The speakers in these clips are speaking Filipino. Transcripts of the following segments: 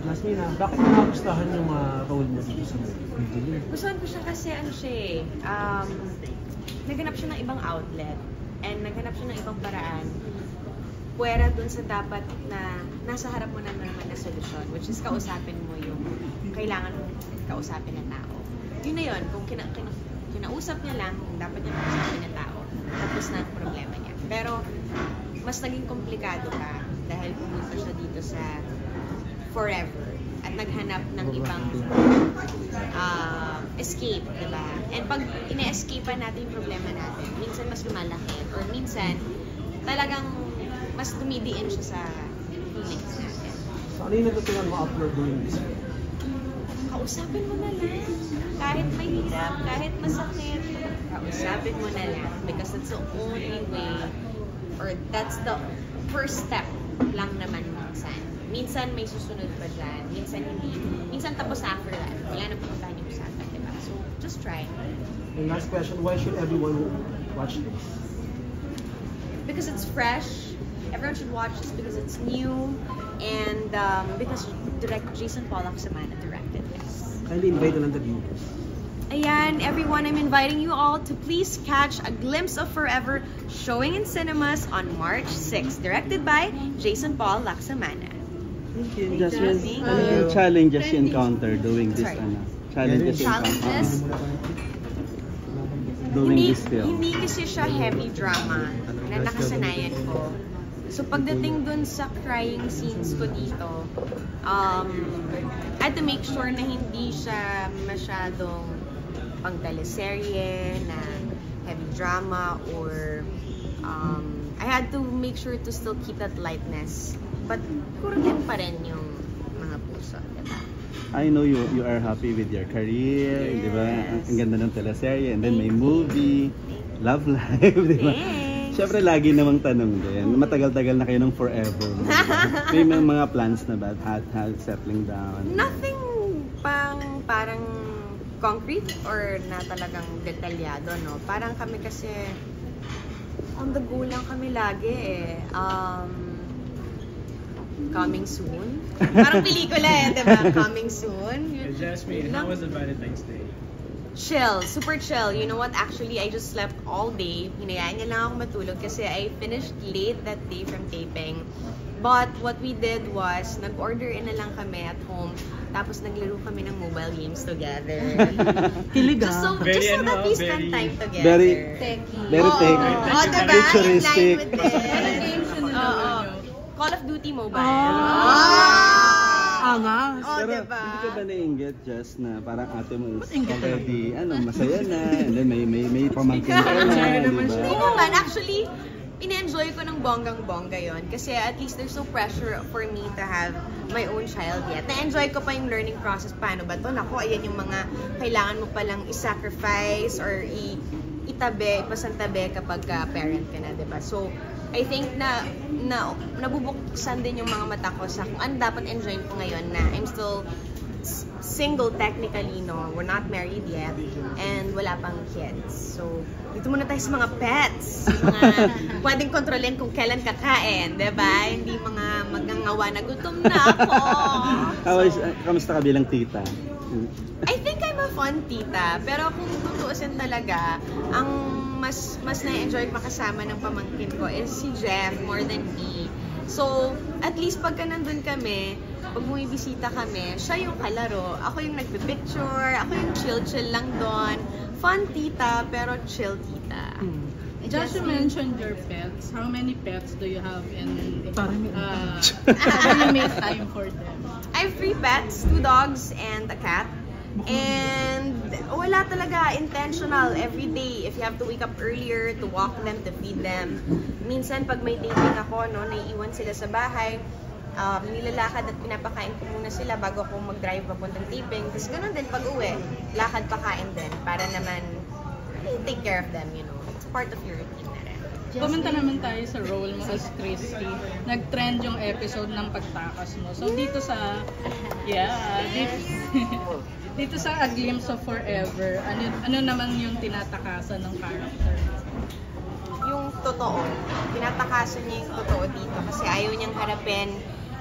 Jasmine, bakit mo nagustuhan yung mga role mo dito sa movie? Gustuhan ko siya kasi ano siya naghanap siya ng ibang outlet and naghanap siya ng ibang paraan puwera dun sa dapat na nasa harap mo na naman na solusyon, which is kausapin mo yung kailangan mo kausapin ng tao. Yun na yun, kung kinausap niya lang, kung dapat niya kausapin ng tao, tapos na ang problema niya. Pero mas naging komplikado pa dahil pumunta siya dito sa Forever at naghanap ng ibang escape, diba? And pag ina-escapean natin yung problema natin, minsan mas lumalaki or minsan talagang mas dumidiin siya sa feelings natin. So ano yung natutunan mo after doing this? Kausapin mo na lang. Kahit mahirap, kahit masakit, kausapin mo na lang. Because that's the only way, or that's the first step lang naman minsan. Minsan may susunod pa dyan. Minsan hindi. Minsan tapos after that. Wala na pumuntahan yung usapan, diba? So, just try. And last question, why should everyone watch this? Because it's fresh. Everyone should watch this because it's new. And because director Jason Paul Lacsamana directed this. Kindly invite na lang the viewers. Ayan, everyone, I'm inviting you all to please catch A Glimpse of Forever showing in cinemas on March 6, directed by Jason Paul Lacsamana. Thank you, Jasmine. Ano yung challenges you encounter doing this? Challenges you encounter doing this film? Hindi kasi siya heavy drama na nakasanayan ko. So pagdating dun sa crying scenes ko dito, I had to make sure na hindi siya masyadong pang teleserye na heavy drama or I had to make sure to still keep that lightness. But kurutin pa rin yung mga puso, diba? I know you are happy with your career, yes. Diba? Ang ganda ng teleserye, and then may movie, love life, diba? Thanks. Siyempre, lagi namang tanong din, matagal-tagal na kayo ng forever. May mga plans na ba at settling down? Nothing parang concrete or na talagang detalyado, no? Parang kami kasi on the go lang kami lagi coming soon. Parang pelikula diba? Coming soon. Hey, Jasmine, how was the Valentine's Day? Chill. Super chill. You know what? Actually, I just slept all day. Hinayaan niya lang ako matulog kasi I finished late that day from taping. But what we did was, nag-order in na lang kami at home. Tapos naglaro kami ng mobile games together. Just so that we spend time together. Very techy. Futuristic. Call of Duty Mobile. Angas. Pero diba? hindi ka ba na-inggit just na parang ate mo is already masaya na and then may pamangkin ka na, diba? Hindi naman. Actually, ina-enjoy ko ng bonggang-bongga yon kasi at least there's no pressure for me to have my own child yet. Na-enjoy ko pa yung learning process. Paano ba to? Naku, ayan yung mga kailangan mo palang i-sacrifice or ipasantabi kapag parent ka na, diba? So, I think na nabubuksan din yung mga mata ko sa kung ano dapat enjoyin ko ngayon na I'm still single technically, no? We're not married yet and wala pang kids. So, dito muna tayo sa mga pets. Mga pwedeng kontrolin kung kailan kakain, diba? Hindi mga magngangawa na gutom na ako. Kamusta ka bilang tita? I think I'm a fun tita, pero kung tutuusin talaga, ang mas na-enjoy makasama ng pamangkin ko is si Jeff more than me. So, at least pagka nandun kami, pag bumibisita kami, siya yung kalaro. Ako yung nagpipicture, ako yung chill-chill lang doon. Fun tita, pero chill tita. Just you mentioned your pets. How many pets do you have and how do you make time for them? I have 3 pets, 2 dogs and a cat. And wala talaga, intentional, every day. If you have to wake up earlier to walk them, to feed them. Minsan pag may taping ako, no, naiiwan sila sa bahay, nilalakad at pinapakain ko muna sila bago ako mag-drive papuntang taping. Tapos ganun din pag uwi, lakad pakain din para naman take care of them, you know. It's part of your routine na rin. Pumunta naman tayo sa role mo as Christy. Nag-trend yung episode ng pagtakas mo. So dito sa dito sa A Glimpse of Forever, ano naman yung tinatakasan ng character? Yung totoo. Tinatakasan niya yung totoo dito kasi ayaw niyang harapin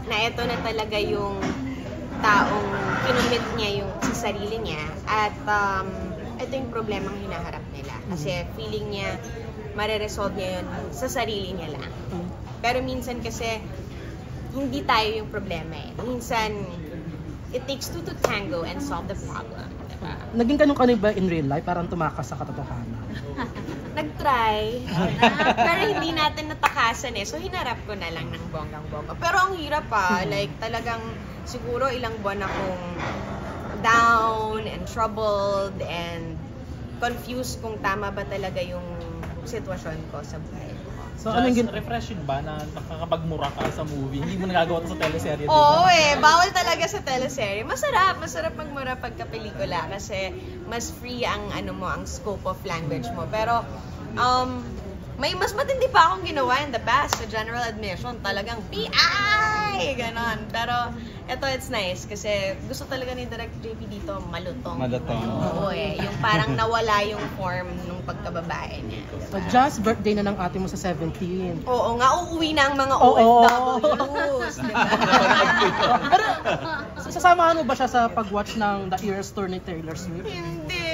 na ito na talaga yung taong kinumit niya yung sa sarili niya at ito yung problemang hinaharap nila. Kasi feeling niya, mareresolve niya yun sa sarili niya lang. Pero minsan kasi, hindi tayo yung problema eh. Minsan, it takes two to tango and solve the problem. Diba? Naging ganun ka ba in real life? Parang tumakas sa katotohanan. Nag-try. Pero hindi natin natakasan eh. So, hinarap ko na lang ng bonggang-bongga. Pero ang hirap like talagang siguro ilang buwan akong down and troubled and confused kung tama ba talaga yung sitwasyon ko sa buhay ko. So, refreshing ba na nakakapagmura ka sa movie? Hindi mo nagagawa ito sa teleserye, Oo bawal talaga sa teleserye. Masarap magmura pagka pelikula kasi mas free ang ang scope of language mo. Pero may mas matindi pa akong ginawa in the past sa general admission. Talagang PI! Ganon. Pero ito, it's nice kasi gusto talaga ni Direct JP dito malutong. Oo yung parang nawala yung form nung pagkababae niya. So, just birthday na ng ate mo sa 17. Oo nga, uuwi na ang mga OFWs. Diba? Pero, sasamahan mo ba siya sa pag-watch ng The Eras Tour ni Taylor Swift? Hindi.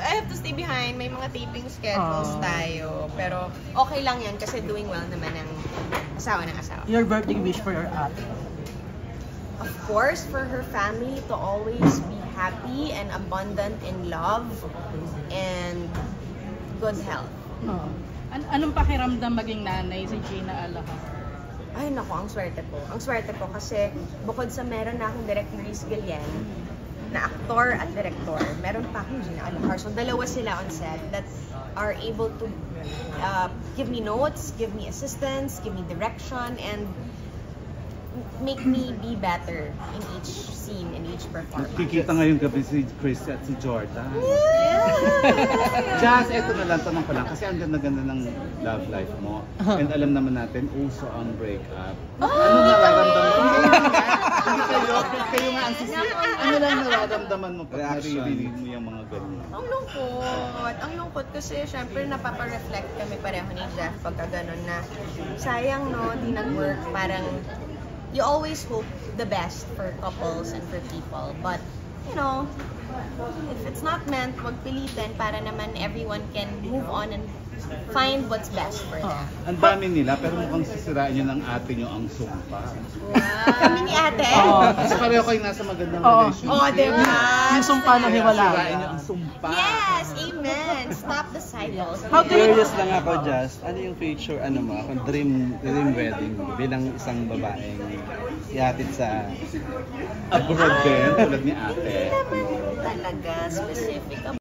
I have to stay behind. May mga taping schedules tayo. Pero okay lang yan kasi doing well naman ang asawa ng asawa. Your birthday wish for your ate? Of course, for her family to always be happy and abundant in love and good health. Anong pakiramdam maging nanay si Gina Alahar? Ay nako, ang swerte ko. Ang swerte ko kasi bukod sa meron na akong Direk Maurice Gillian na aktor at direktor, meron pa akong Gina Alahar. So dalawa sila on set that are able to give me notes, give me assistance, give me direction, and make me be better in each scene, in each performance. Kikita ngayong gabi si Chris at si Jordan. Jazz, eto na lang, tanong ko lang, kasi ang ganda-ganda ng love life mo. And alam naman natin, uso ang breakup. Ano nararamdaman mo? Hindi kayo nga ang sisi. Ano lang nararamdaman mo pag naririnig mo yung mga ganyan? Ang lungkot. Ang lungkot kasi syempre napapa-reflect kami pareho ni Jeff pagka ganun na sayang no, di nag-work. Parang you always hope the best for couples and for people. But, you know, if it's not meant, wag pilitin para naman everyone can move on and find what's best for them. Ang dami nila, pero mukhang sisirain nyo ng ate nyo ang sumpa. Wow. Kami ni ate? Kasi pareho kayo nasa magandang relationship. Diba? Yung sumpa na hiwala. Sisirain nyo ang sumpa. Yes! Amen! Stop the cycle. How curious lang ako, Jazz. Ano yung future, dream wedding mo bilang isang babaeng ihatid sa abroad din, tulad ni ate? Hindi naman talaga specific